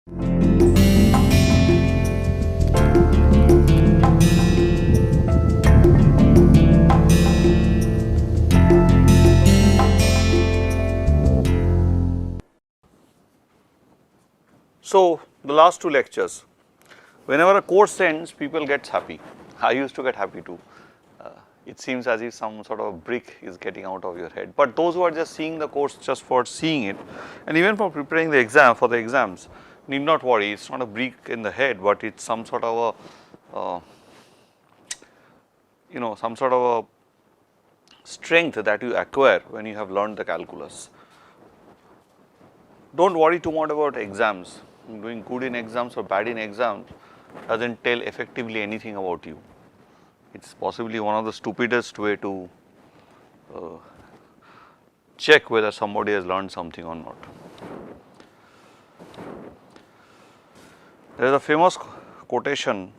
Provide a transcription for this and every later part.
So, the last two lectures, whenever a course ends, people get happy. I used to get happy too. It seems as if some sort of brick is getting out of your head. But those who are just seeing the course just for seeing it, and even for preparing the exam for the exams, need not worry. It's not a brick in the head, but it's some sort of a, some sort of a strength that you acquire when you have learned the calculus. Don't worry too much about exams. Doing good in exams or bad in exams doesn't tell effectively anything about you. It's possibly one of the stupidest way to check whether somebody has learned something or not. There is a famous quotation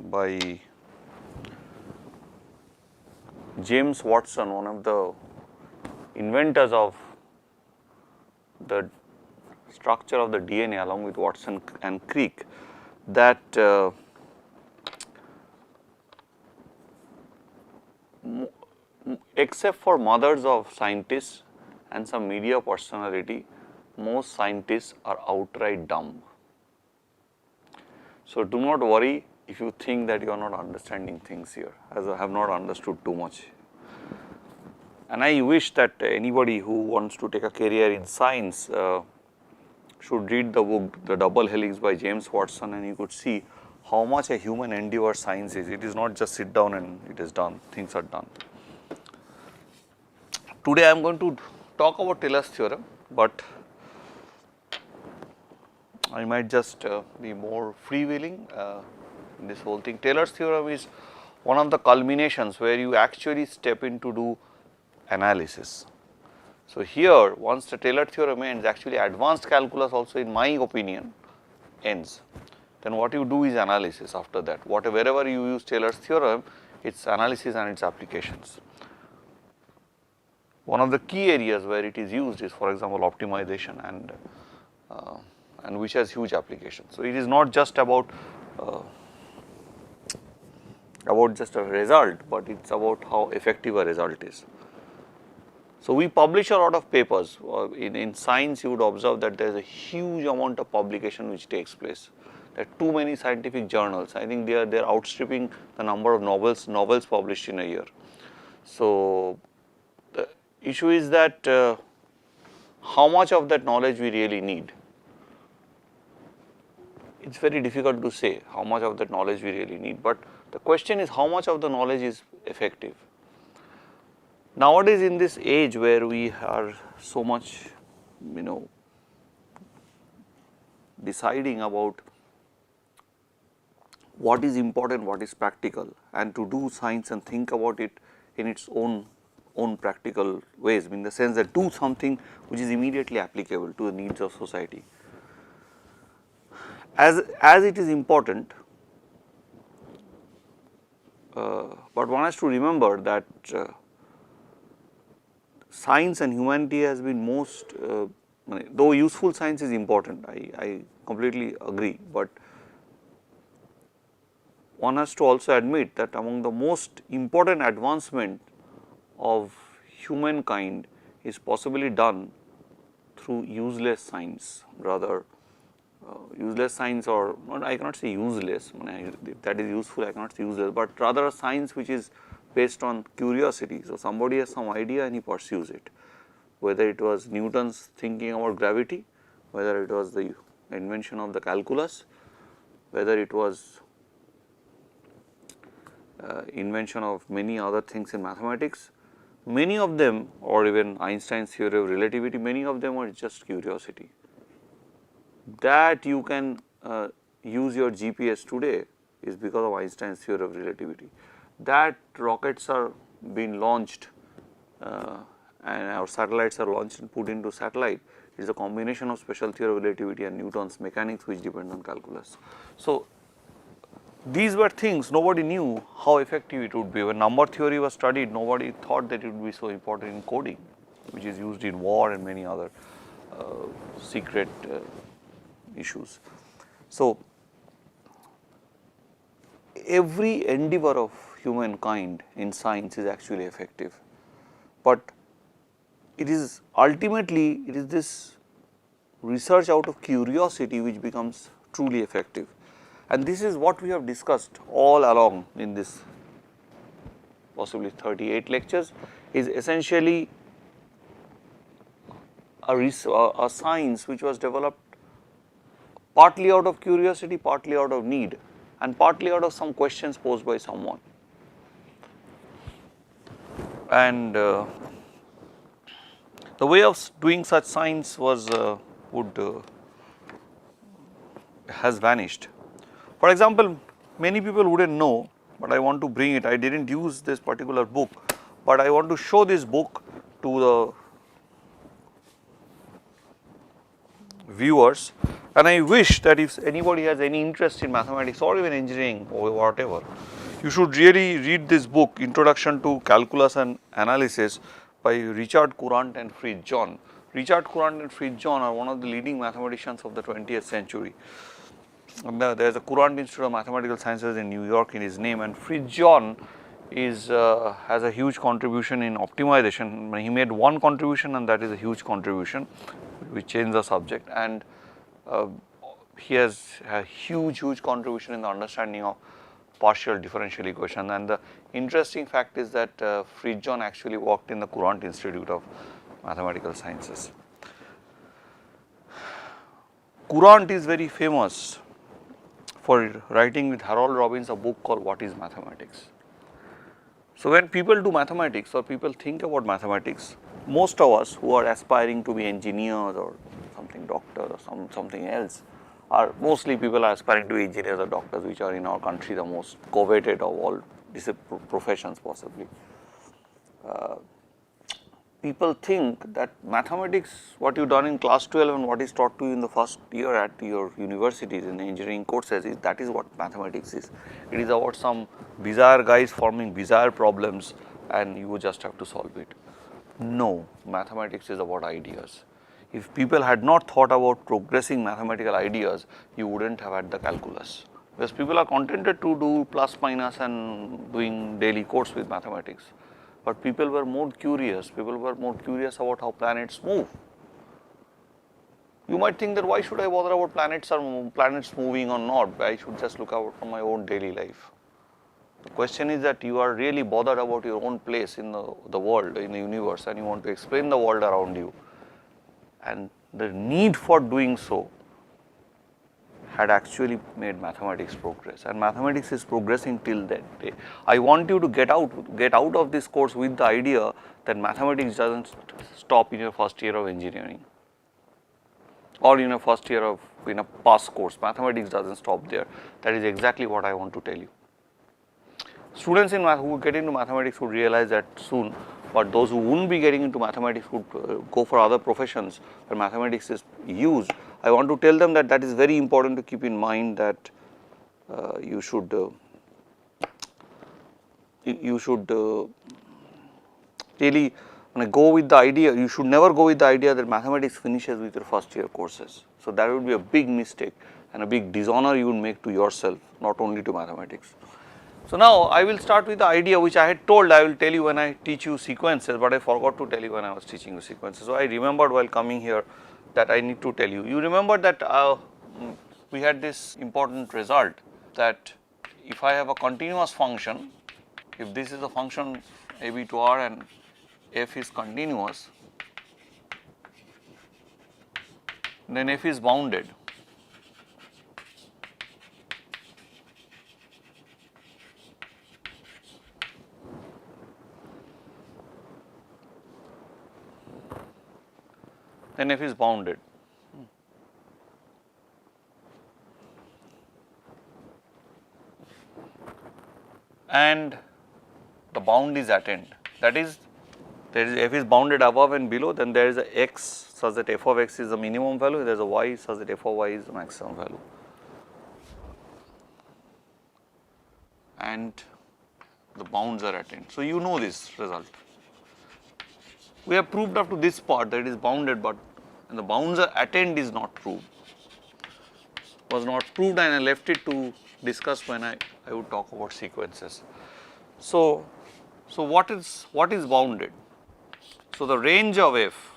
by James Watson, one of the inventors of the structure of the DNA along with Watson and Crick, that except for mothers of scientists and some media personality, most scientists are outright dumb. So, do not worry if you think that you are not understanding things here, as I have not understood too much. And I wish that anybody who wants to take a career in science should read the book The Double Helix by James Watson, and you could see how much a human endeavor science is. It is not just sit down and it is done, things are done. Today I am going to talk about Taylor's theorem, but I might just be more freewheeling in this whole thing. Taylor's theorem is one of the culminations where you actually step in to do analysis. So, here once the Taylor theorem ends, actually advanced calculus also in my opinion ends. Then what you do is analysis after that. Wherever you use Taylor's theorem, its analysis and its applications. One of the key areas where it is used is, for example, optimization and which has huge applications. So, it is not just about just a result, but it is about how effective a result is. So, we publish a lot of papers. In science, you would observe that there is a huge amount of publication which takes place. There are too many scientific journals. I think they are outstripping the number of novels published in a year. So, the issue is that how much of that knowledge we really need. It is very difficult to say how much of that knowledge we really need, but the question is how much of the knowledge is effective. Nowadays, in this age where we are so much, deciding about what is important, what is practical, and to do science and think about it in its own practical ways, in the sense that do something which is immediately applicable to the needs of society. As it is important, but one has to remember that science and humanity has been most, though useful science is important, I completely agree, but one has to also admit that among the most important advancement of humankind is possibly done through useless science, rather useless science, or not, I cannot say useless, if that is useful I cannot say useless, but rather a science which is based on curiosity. So, somebody has some idea and he pursues it, whether it was Newton's thinking about gravity, whether it was the invention of the calculus, whether it was invention of many other things in mathematics. Many of them, or even Einstein's theory of relativity, many of them are just curiosity. That you can use your GPS today is because of Einstein's theory of relativity. That rockets are being launched and our satellites are launched and put into satellite is a combination of special theory of relativity and Newton's mechanics, which depend on calculus. So, these were things nobody knew how effective it would be. When number theory was studied, nobody thought that it would be so important in coding, which is used in war and many other secret issues. So, every endeavor of humankind in science is actually effective, but it is ultimately it is this research out of curiosity which becomes truly effective, and this is what we have discussed all along in this possibly 38 lectures, is essentially a science which was developed partly out of curiosity, partly out of need, and partly out of some questions posed by someone. And the way of doing such science was has vanished. For example, many people wouldn't know, but I want to bring it. I didn't use this particular book, but I want to show this book to the viewers, and I wish that if anybody has any interest in mathematics or even engineering or whatever, you should really read this book, Introduction to Calculus and Analysis by Richard Courant and Fritz John. Richard Courant and Fritz John are one of the leading mathematicians of the 20th century. There is a Courant Institute of Mathematical Sciences in New York in his name, and Fritz John is has a huge contribution in optimization. He made one contribution, and that is a huge contribution which changed the subject, and he has a huge contribution in the understanding of partial differential equation. And the interesting fact is that Fritz John actually worked in the Courant Institute of Mathematical Sciences. Courant is very famous for writing with Harold Robbins a book called What is Mathematics. So, when people do mathematics or people think about mathematics, most of us who are aspiring to be engineers or something doctor or something else, are mostly people are aspiring to be engineers or doctors, which are in our country the most coveted of all professions possibly. People think that mathematics, what you've done in class 12 and what is taught to you in the first year at your universities in engineering courses, that is what mathematics is. It is about some bizarre guys forming bizarre problems and you just have to solve it. No, mathematics is about ideas. If people had not thought about progressing mathematical ideas, you wouldn't have had the calculus. Because people are contented to do plus minus and doing daily course with mathematics. But people were more curious about how planets move. You might think that why should I bother about planets moving or not, I should just look out for my own daily life. The question is that you are really bothered about your own place in the world, in the universe, and you want to explain the world around you. And the need for doing so had actually made mathematics progress, and mathematics is progressing till that day. I want you to get out of this course with the idea that mathematics doesn't stop in your first year of engineering or in a first year of in a pass course. Mathematics doesn't stop there. That is exactly what I want to tell you. Students who get into mathematics would realize that soon, but those who wouldn't be getting into mathematics would go for other professions where mathematics is used. I want to tell them that that is very important to keep in mind, that you should really go with the idea. You should never go with the idea that mathematics finishes with your first year courses. So that would be a big mistake and a big dishonor you would make to yourself, not only to mathematics. So now I will start with the idea which I had told I will tell you when I teach you sequences, but I forgot to tell you when I was teaching you sequences. So I remembered while coming here that I need to tell you. You remember that we had this important result that if I have a continuous function, if this is a function AB to R and f is continuous, then f is bounded. Then f is bounded. And the bound is attained. That is, there is f is bounded above and below, then there is a x such that f of x is the minimum value, there is a y such that f of y is the maximum value. And the bounds are attained. So you know this result. We have proved up to this part that it is bounded, but the bounds are attained is not proved. was not proved, and I left it to discuss when I would talk about sequences. So what is bounded? So the range of f,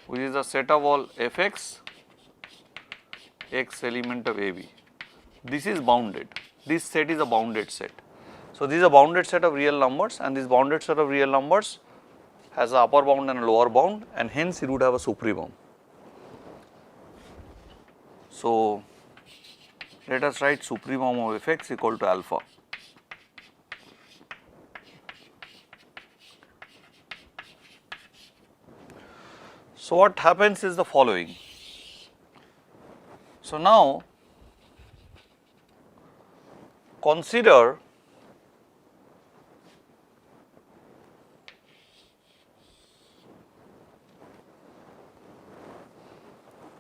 which is the set of all fx x element of AB, this is bounded. This set is a bounded set. So this is a bounded set of real numbers, and this bounded set of real numbers has a upper bound and a lower bound, and hence it would have a supremum. So let us write supremum of fx equal to alpha. So what happens is the following. So now consider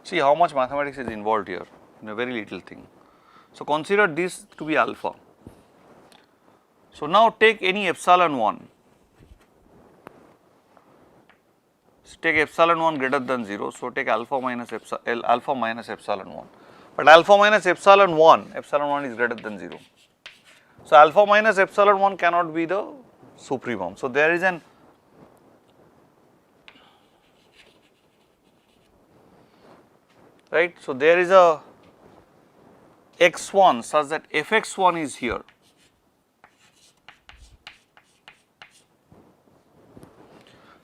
see how much mathematics is involved here in a very little thing. So consider this to be alpha. So now take any epsilon 1. So take epsilon 1 greater than 0. So take alpha minus epsilon 1. But alpha minus epsilon 1 is greater than 0. So alpha minus epsilon 1 cannot be the supremum. So there is an right. So there is a x1 such that fx1 is here.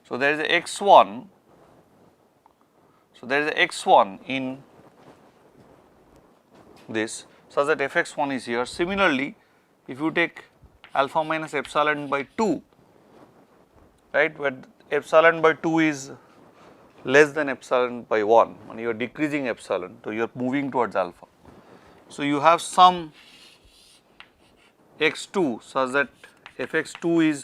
So there is a x1. So there is a x1 in this such that fx1 is here. Similarly, if you take alpha minus epsilon by 2, right, where epsilon by 2 is less than epsilon by 1, and you are decreasing epsilon, so you are moving towards alpha. So you have some x2 such that fx2 is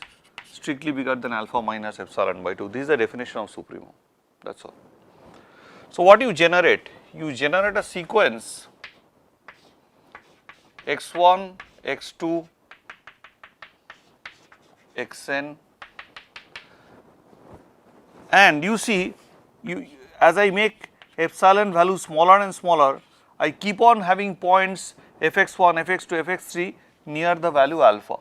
strictly bigger than alpha minus epsilon by 2. This is the definition of supremum, that is all. So what you generate? You generate a sequence x1, x2, xn, and you see, as I make epsilon value smaller and smaller, I keep on having points fx1, fx2, fx3 near the value alpha.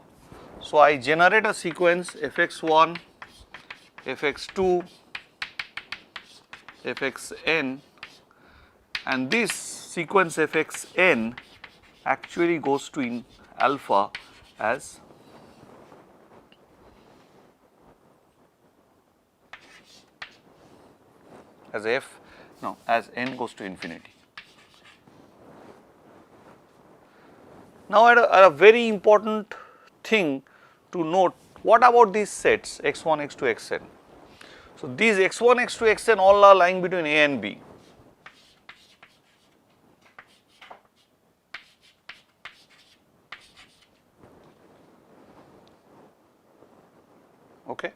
So I generate a sequence fx1, fx2, fxn, and this sequence fxn actually goes to in alpha as as n goes to infinity. Now at a very important thing to note, what about these sets x1, x2, xn? So these x1, x2, xn all are lying between a and b. Okay.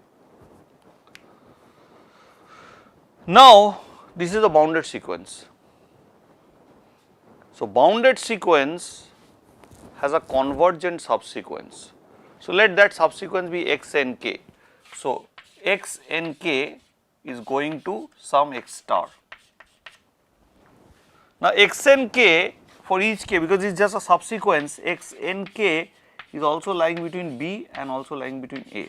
Now this is a bounded sequence. So bounded sequence has a convergent subsequence. So let that subsequence be xnk. So xnk is going to some x star. Now xnk for each k, because it is just a subsequence, xnk is also lying between b and also lying between a.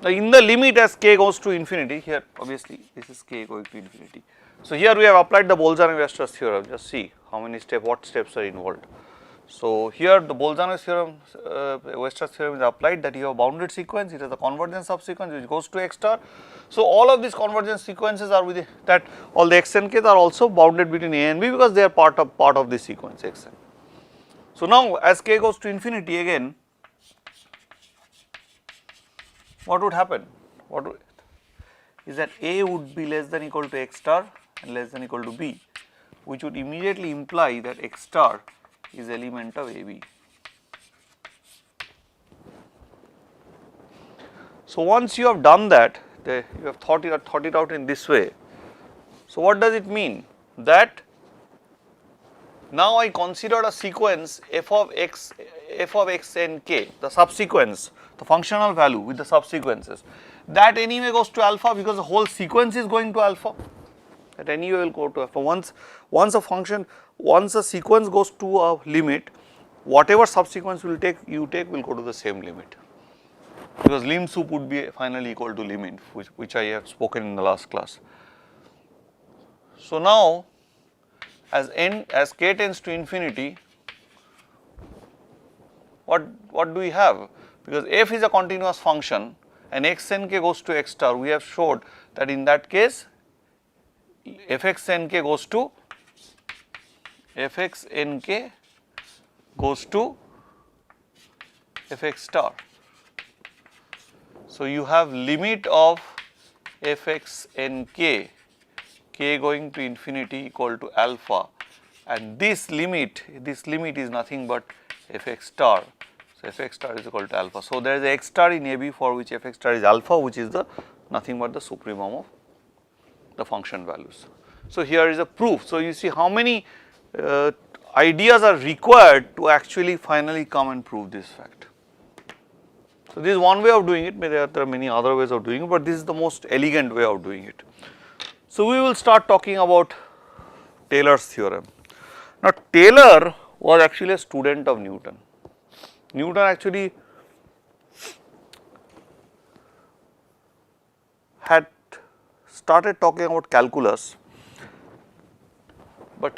Now in the limit as k goes to infinity, here obviously this is k going to infinity. So here we have applied the Bolzano-Weierstrass theorem. Just see how many steps, what steps are involved. So here the Bolzano theorem, Weierstrass theorem is applied, that you have a bounded sequence, it has a convergence subsequence which goes to x star. So all of these convergence sequences are within that, all the xnks are also bounded between a and b because they are part of this sequence xn. So now as k goes to infinity again, what would happen? Is that a would be less than equal to x star and less than equal to b, which would immediately imply that x star is element of AB. So once you have done that, you have thought it out in this way. So what does it mean? That now I consider a sequence f of x and k, the subsequence, the functional value with the subsequences, that anyway goes to alpha because the whole sequence is going to alpha. At any way will go to alpha. Once a function, once a sequence goes to a limit, whatever subsequence will take you take will go to the same limit, because lim sup would be finally equal to lim inf, which I have spoken in the last class. So now as k tends to infinity, what do we have? Because f is a continuous function and x n k goes to x star, we have showed that in that case f x n k goes to f x n k goes to f x star. So you have limit of f x n k, k going to infinity equal to alpha, and this limit is nothing but f x star. So f x star is equal to alpha. So there is a x star in AB for which f x star is alpha, which is the nothing but the supremum of the function values. So here is a proof. So you see how many ideas are required to actually finally come and prove this fact. So this is one way of doing it, there are many other ways of doing it, but this is the most elegant way of doing it. So we will start talking about Taylor's theorem. Now Taylor was actually a student of Newton. Newton actually had started talking about calculus, but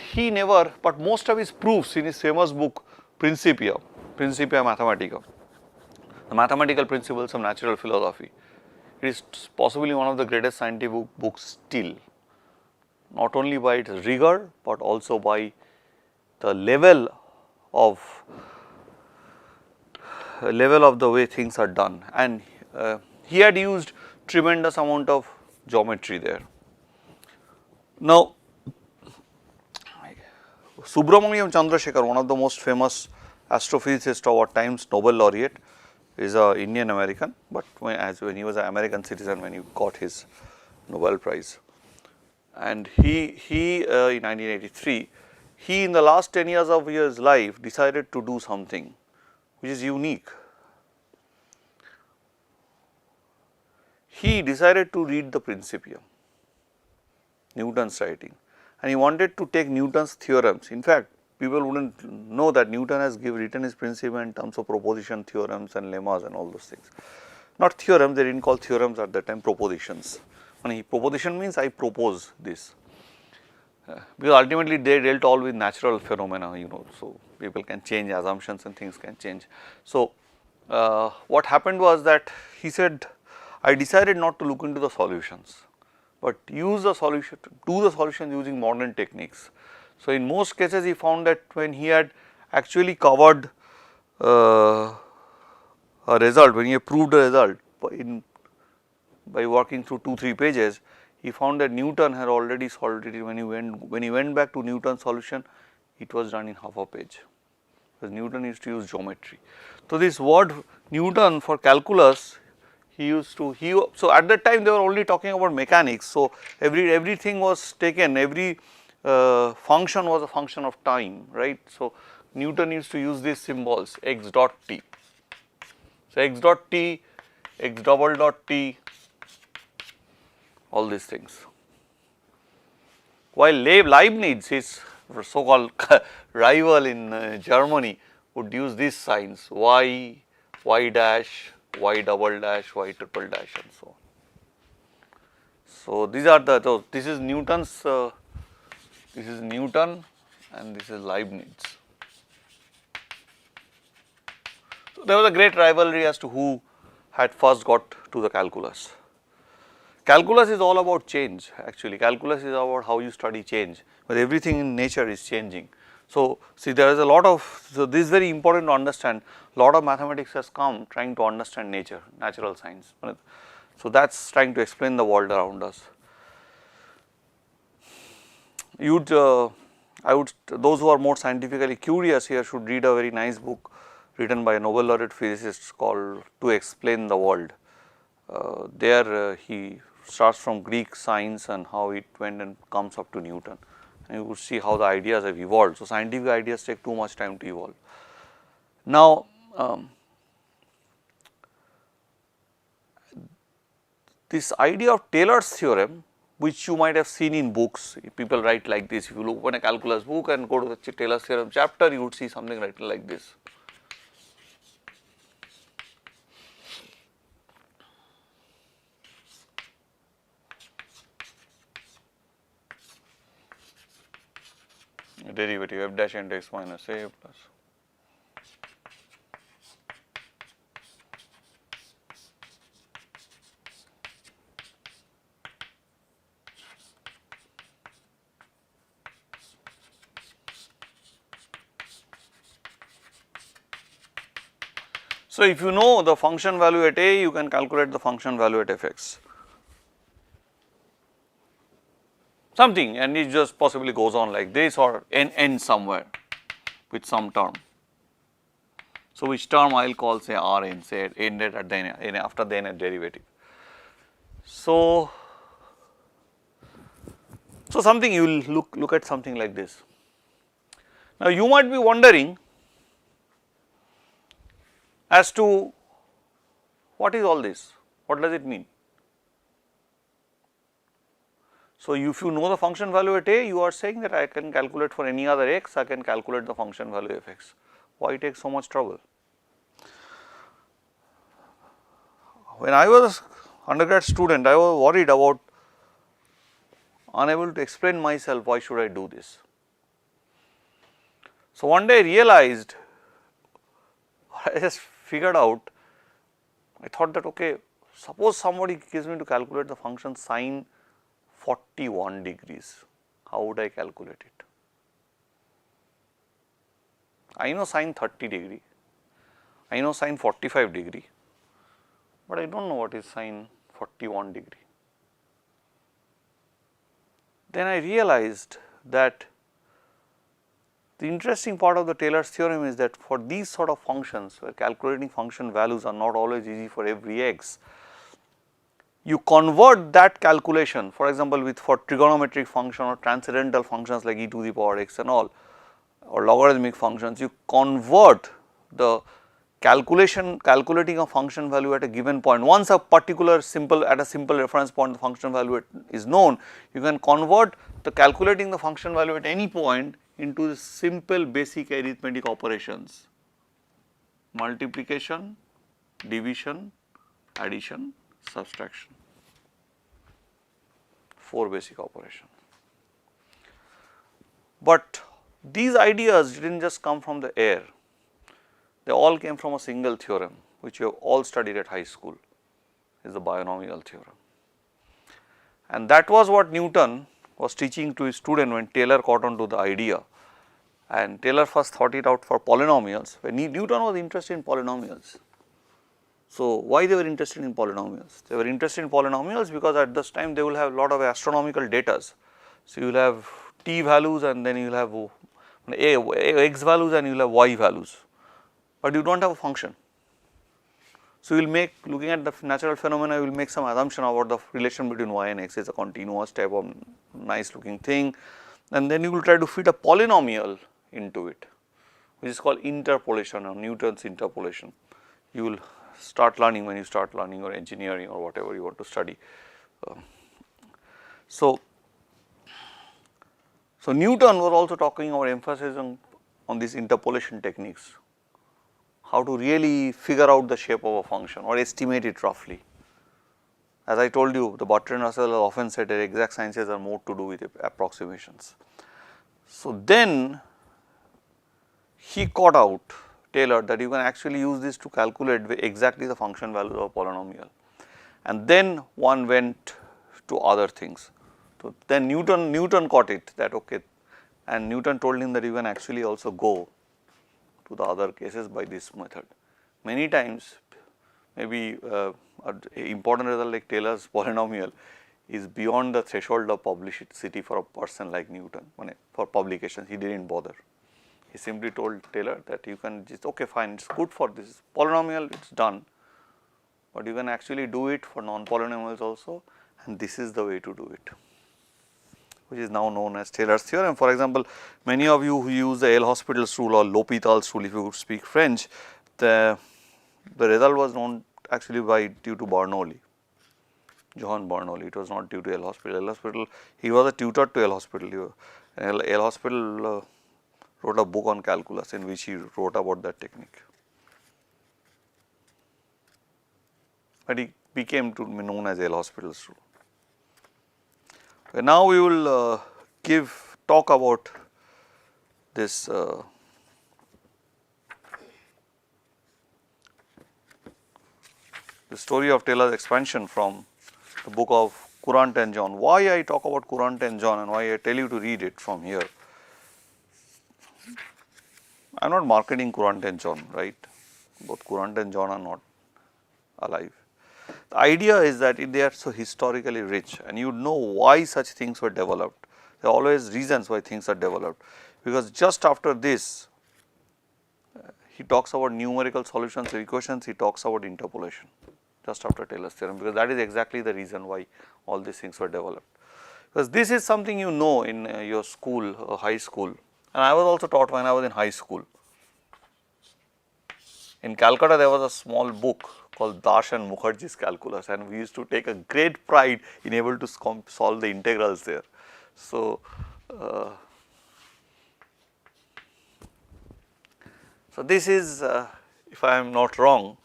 most of his proofs in his famous book Principia Mathematica, the mathematical principles of natural philosophy, it is possibly one of the greatest scientific books still, not only by its rigor but also by the level of the way things are done, and he had used tremendous amount of geometry there. Now Subramaniam Chandrasekhar, one of the most famous astrophysicists of our times, Nobel laureate, is a Indian American, but when he was an American citizen when he got his Nobel Prize, and he in 1983, he in the last 10 years of his life decided to do something which is unique. He decided to read the Principia, Newton's writing, and he wanted to take Newton's theorems. In fact, people wouldn't know that Newton has written his Principia in terms of proposition, theorems and lemmas and all those things. Not theorems, they didn't call theorems at that time, propositions. Proposition means I propose this, because ultimately they dealt all with natural phenomena, so people can change assumptions and things can change. So what happened was that he said, I decided not to look into the solutions, but use the solution, do the solutions using modern techniques. So in most cases he found that when he had actually covered a result, when he proved a result by working through 2-3 pages, he found that Newton had already solved it. When he went back to Newton's solution, it was done in half a page, because Newton used to use geometry. So this word Newton for calculus, so at that time they were only talking about mechanics. So everything was taken, every function was a function of time, right. So Newton used to use these symbols, x dot t. So x dot t, x double dot t, all these things. While Leibniz, his so called rival in Germany, would use these signs, y, y dash, y double dash, y triple dash and so on. So these are this is Newton's, this is Newton and this is Leibniz. So there was a great rivalry as to who had first got to the calculus. Calculus is all about change actually, calculus is about how you study change, but everything in nature is changing. So see, there is a lot of, so this is very important to understand, lot of mathematics has come trying to understand nature, natural science. So that is trying to explain the world around us. Those who are more scientifically curious here should read a very nice book written by a Nobel laureate physicist called To Explain the World. There he starts from Greek science and how it went and comes up to Newton, and you would see how the ideas have evolved. So scientific ideas take too much time to evolve. Now this idea of Taylor's theorem which you might have seen in books. People write like this. If you open a calculus book and go to the Taylor's theorem chapter, you would see something written like this. Derivative f dash n x minus a plus. So, if you know the function value at a, you can calculate the function value at f x. Something, and it just possibly goes on like this, or n ends somewhere with some term. So, which term I will call say R n, say ended at the n after the nth derivative. So, something you will look at something like this. Now, you might be wondering as to what is all this, what does it mean? So, if you know the function value at a, you are saying that I can calculate for any other x, I can calculate the function value f x. Why take so much trouble? When I was undergrad student, I was worried about unable to explain myself why should I do this. So, one day I realized, I just figured out, I thought that okay, suppose somebody gives me to calculate the function sine 41 degrees, how would I calculate it? I know sine 30 degree, I know sine 45 degree, but I do not know what is sine 41 degree. Then I realized that the interesting part of the Taylor's theorem is that for these sort of functions, where calculating function values are not always easy for every x, you convert that calculation, for example, for trigonometric function or transcendental functions like e to the power x and all, or logarithmic functions, you convert the calculating a function value at a given point. Once a particular simple reference point the function value is known, you can convert the calculating the function value at any point into the simple basic arithmetic operations: multiplication, division, addition, subtraction, 4 basic operations. But these ideas did not just come from the air, they all came from a single theorem which you have all studied at high school, is the binomial theorem. And that was what Newton was teaching to his student when Taylor caught on to the idea. And Taylor first thought it out for polynomials, when Newton was interested in polynomials. So, why they were interested in polynomials? They were interested in polynomials because at this time they will have a lot of astronomical data. So, you will have t values and then you will have x values and you will have y values, but you do not have a function. So, you will make, looking at the natural phenomena, you will make some assumption about the relation between y and x is a continuous type of nice looking thing, and then you will try to fit a polynomial into it, which is called interpolation or Newton's interpolation. You will start learning when you start learning or engineering or whatever you want to study. So, Newton was also talking or emphasizing on these interpolation techniques, how to really figure out the shape of a function or estimate it roughly. As I told you, the Bertrand Russell often said that exact sciences are more to do with approximations. So, then he caught out, Taylor, that you can actually use this to calculate exactly the function values of a polynomial, and then one went to other things. So, then Newton caught it that okay, and Newton told him that you can actually also go to the other cases by this method. Many times maybe an important result like Taylor's polynomial is beyond the threshold of publicity for a person like Newton. For publications, he did not bother. He simply told Taylor that you can just okay fine, it is good for this polynomial, it is done, but you can actually do it for non-polynomials also, and this is the way to do it, which is now known as Taylor's theorem. For example, many of you who use the L'Hospital's rule or L'Hopital's rule, if you speak French, the result was known actually due to Bernoulli. John Bernoulli. It was not due to L Hospital. L Hospital, he was a tutor to L Hospital. L Hospital wrote a book on calculus in which he wrote about that technique. But he became to be known as L Hospital's rule. Now we will talk about this the story of Taylor's expansion from the book of Courant and John. Why I talk about Courant and John and why I tell you to read it from here. I am not marketing Courant and John, right? Both Courant and John are not alive. The idea is that they are so historically rich and you know why such things were developed. There are always reasons why things are developed, because just after this he talks about numerical solutions of equations, he talks about interpolation just after Taylor's theorem, because that is exactly the reason why all these things were developed. Because this is something you know in your school, high school, and I was also taught when I was in high school. In Calcutta there was a small book called Dash and Mukherjee's calculus, and we used to take a great pride in able to solve the integrals there. So, this is if I am not wrong,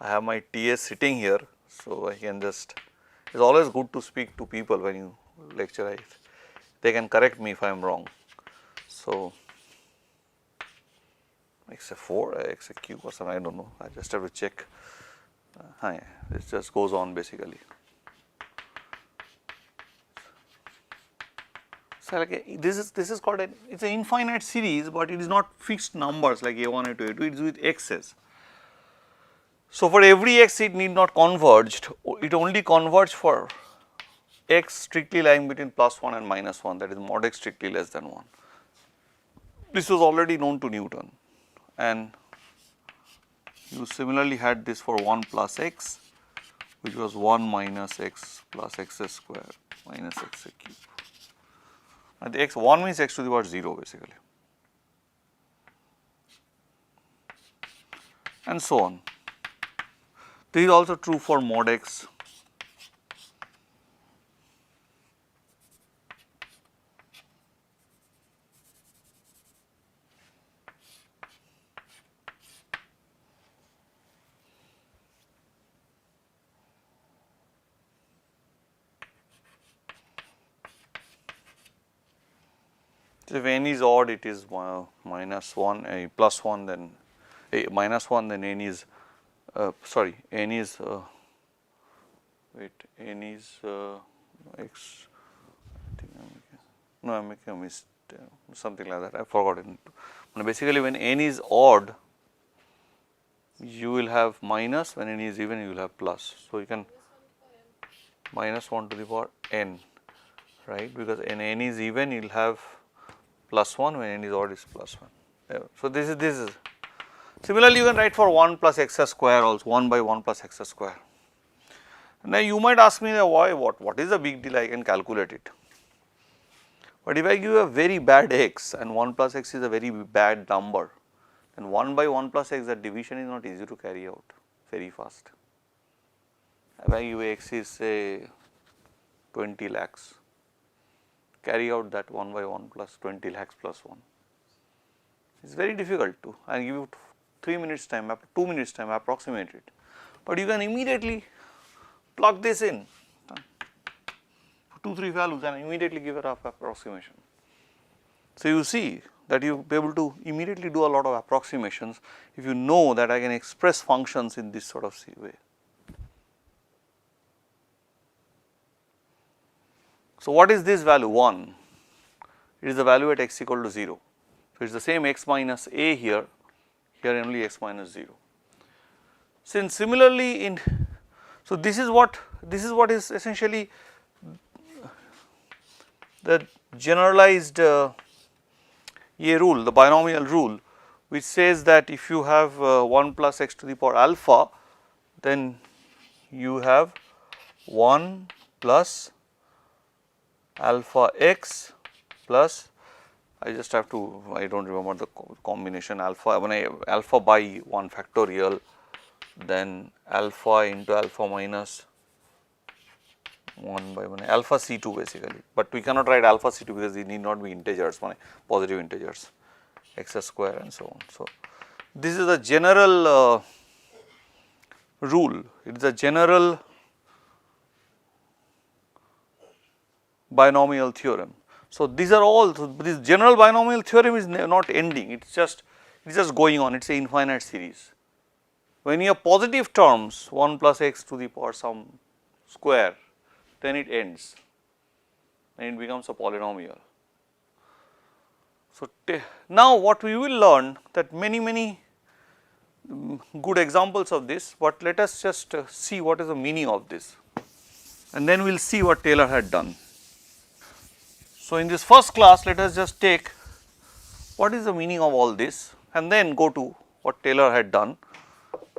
I have my TS sitting here, so I can just, it is always good to speak to people when you lecture, they can correct me if I am wrong. So, x a 4, x a cube or something, I do not know, I just have to check. It just goes on basically. So, like this is called it is an infinite series, but it is not fixed numbers like a1, a2, a2, it is with x's. So, for every x it need not converge, it only converge for x strictly lying between +1 and -1, that is mod x strictly less than 1. This was already known to Newton, and you similarly had this for 1 plus x, which was 1 minus x plus x square minus x cube. And the x 1 means x to the power 0 basically, and so on. This is also true for mod x. So, if n is odd, it is -1, +1, then -1, then n is sorry, n is n is x. I am making a mistake, something like that. I forgot it. Basically, when n is odd, you will have minus. When n is even, you will have plus. So you can -1 to the power n, right? Because when n is even, you will have +1. When n is odd, is +1. So this is. Similarly, you can write for 1 plus x square also, 1 by 1 plus x square. Now you might ask me, why, what is the big deal, I can calculate it. But if I give a very bad x and 1 plus x is a very bad number, then 1 by 1 plus x, that division is not easy to carry out very fast. If I give x is say 20 lakhs, carry out that 1 by 1 plus 20 lakhs plus 1. It is very difficult to, I give you 3 minutes time, 2 minutes time, approximate it. But you can immediately plug this in, 2-3 values, and immediately give a rough approximation. So you see that you will be able to immediately do a lot of approximations if you know that I can express functions in this sort of way. So what is this value 1? It is the value at x equal to 0. So it is the same x minus a here only x minus 0. Since similarly in, so this is what is essentially the generalized A rule, the binomial rule, which says that if you have 1 plus x to the power alpha, then you have 1 plus alpha x plus, I just have to, I do not remember the combination alpha, when I alpha by 1 factorial, then alpha into alpha minus 1 by 1 alpha C2 basically, but we cannot write alpha C2 because they need not be integers, positive integers, x square and so on. So, this is a general rule, it is a general binomial theorem. So, these are all, so this general binomial theorem is not ending, it is just going on, it is a infinite series. When you have positive terms 1 plus x to the power some square, then it ends and it becomes a polynomial. So, now what we will learn that many good examples of this, but let us just see what is the meaning of this and then we will see what Taylor had done. So, in this first class let us just take what is the meaning of all this and then go to what Taylor had done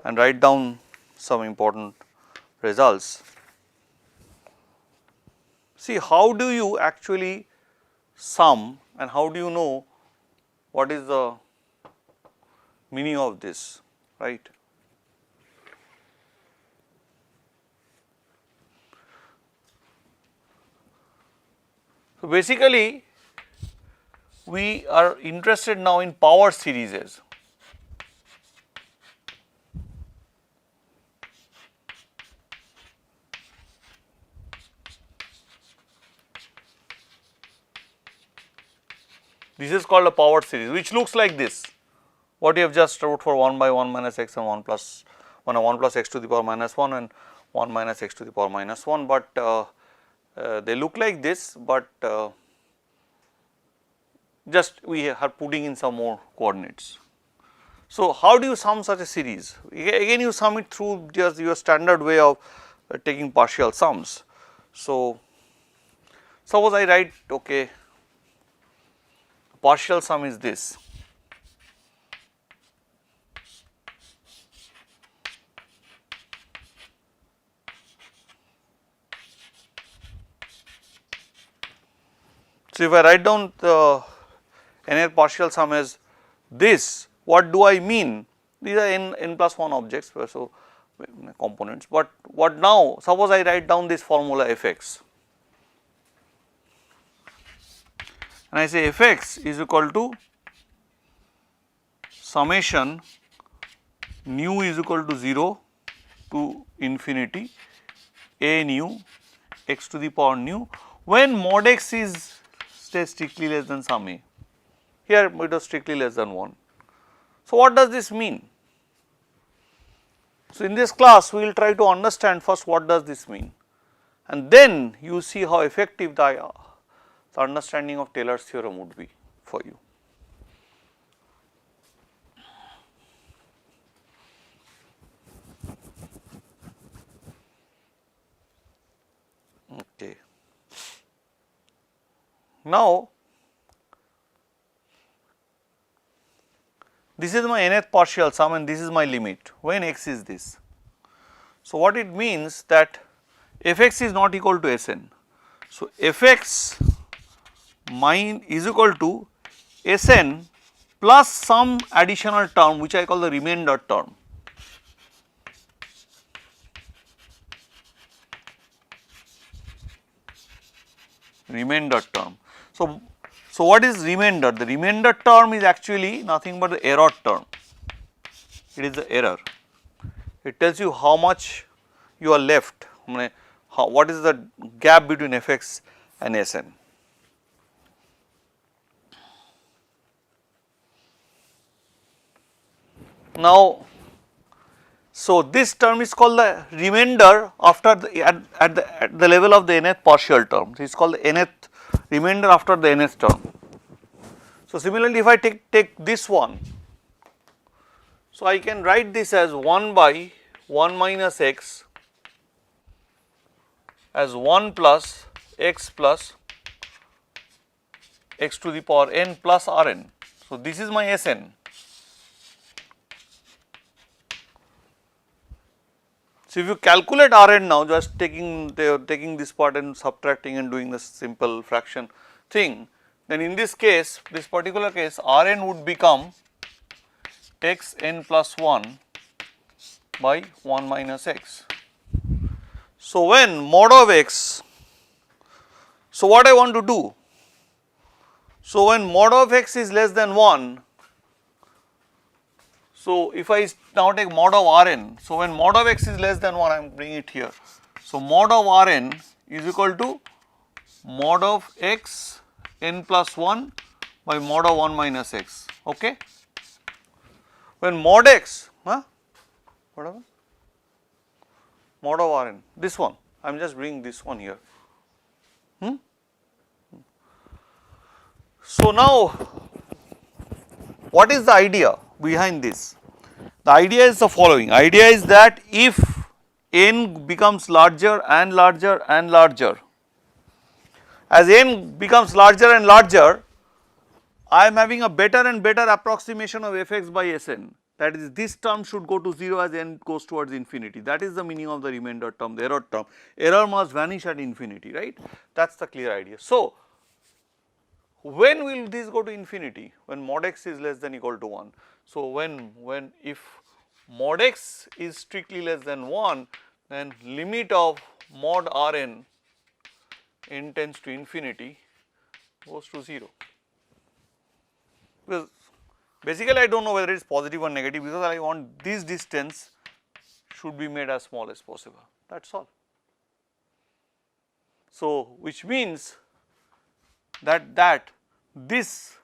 and write down some important results. See, how do you actually sum and how do you know what is the meaning of this, right? So, basically we are interested now in power series. This is called a power series which looks like this, what you have just wrote for 1 by 1 minus x and 1 plus x to the power minus 1 and 1 minus x to the power minus 1, but they look like this, but just we are putting in some more coordinates. So, how do you sum such a series? Again you sum it through just your standard way of taking partial sums. So, suppose I write okay, partial sum is this. So, if I write down the nth partial sum as this, what do I mean? These are n plus 1 objects, so components, but what now? Suppose I write down this formula fx and I say fx is equal to summation nu is equal to 0 to infinity a nu x to the power nu when mod x is strictly less than sum a. Here it was strictly less than 1. So, what does this mean? So, in this class we will try to understand first what does this mean and then you see how effective the understanding of Taylor's theorem would be for you. Okay. Now, this is my nth partial sum and this is my limit when x is this. So, what it means that fx is not equal to Sn. So, fx mine is equal to Sn plus some additional term which I call the remainder term. Remainder term. So, what is remainder? The remainder term is actually nothing but the error term. It is the error. It tells you how much you are left, what is the gap between fx and Sn. Now, so this term is called the remainder after the at the level of the nth partial term. It is called the nth remainder after the nth term. So, similarly, if I take this one, so I can write this as 1 by 1 minus x as 1 plus x to the power n plus Rn. So, this is my Sn. So, if you calculate Rn now, just taking this part and subtracting and doing the simple fraction thing, then in this case, this particular case Rn would become x n plus 1 by 1 minus x. So, when mod of x So, what I want to do? So, when mod of x is less than 1, so if I now take mod of Rn, so when mod of x is less than 1, I am bringing it here. So, mod of Rn is equal to mod of x n plus 1 by mod of 1 minus x, okay. When mod x, whatever, mod of Rn, this one, I am just bringing this one here. So, now what is the idea behind this? The idea is the following, idea is that if n becomes larger and larger and larger, as n becomes larger and larger, I am having a better and better approximation of fx by Sn, that is this term should go to 0 as n goes towards infinity, that is the meaning of the remainder term, the error term, error must vanish at infinity, right, that is the clear idea. So, when will this go to infinity? When mod x is less than equal to 1. So, when if mod x is strictly less than 1, then limit of mod Rn n tends to infinity goes to 0. Because basically I do not know whether it is positive or negative, because I want this distance should be made as small as possible, that is all. So, which means that this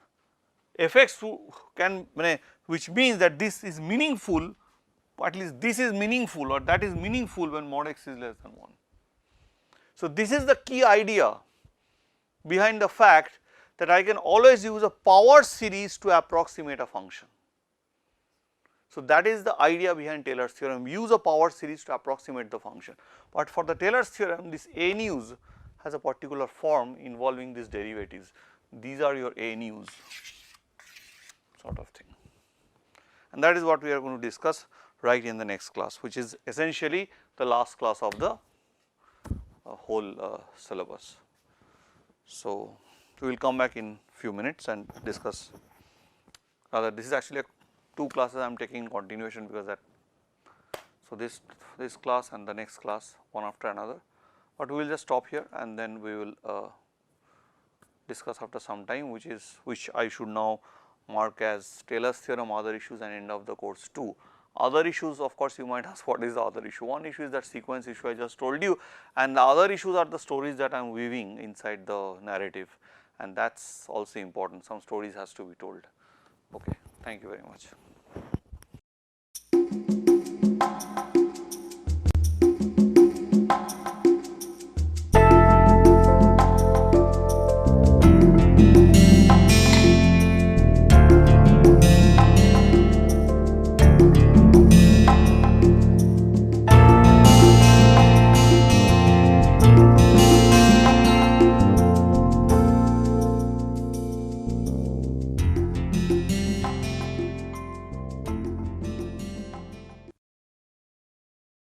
fx can, which means that this is meaningful, at least this is meaningful or that is meaningful when mod x is less than 1. So, this is the key idea behind the fact that I can always use a power series to approximate a function. So, that is the idea behind Taylor's theorem, use a power series to approximate the function. But for the Taylor's theorem, this ANUs has a particular form involving these derivatives. These are your ANUs sort of thing, and that is what we are going to discuss right in the next class, which is essentially the last class of the whole syllabus. So, we will come back in few minutes and discuss, rather this is actually 2 classes I am taking in continuation, because that, so this class and the next class one after another, but we will just stop here and then we will discuss after some time, which I should now mark as Taylor's theorem, other issues, and end of the course 2. Other issues, of course, you might ask what is the other issue. One issue is that sequence issue I just told you, and the other issues are the stories that I am weaving inside the narrative, and that is also important. Some stories has to be told. Okay, thank you very much.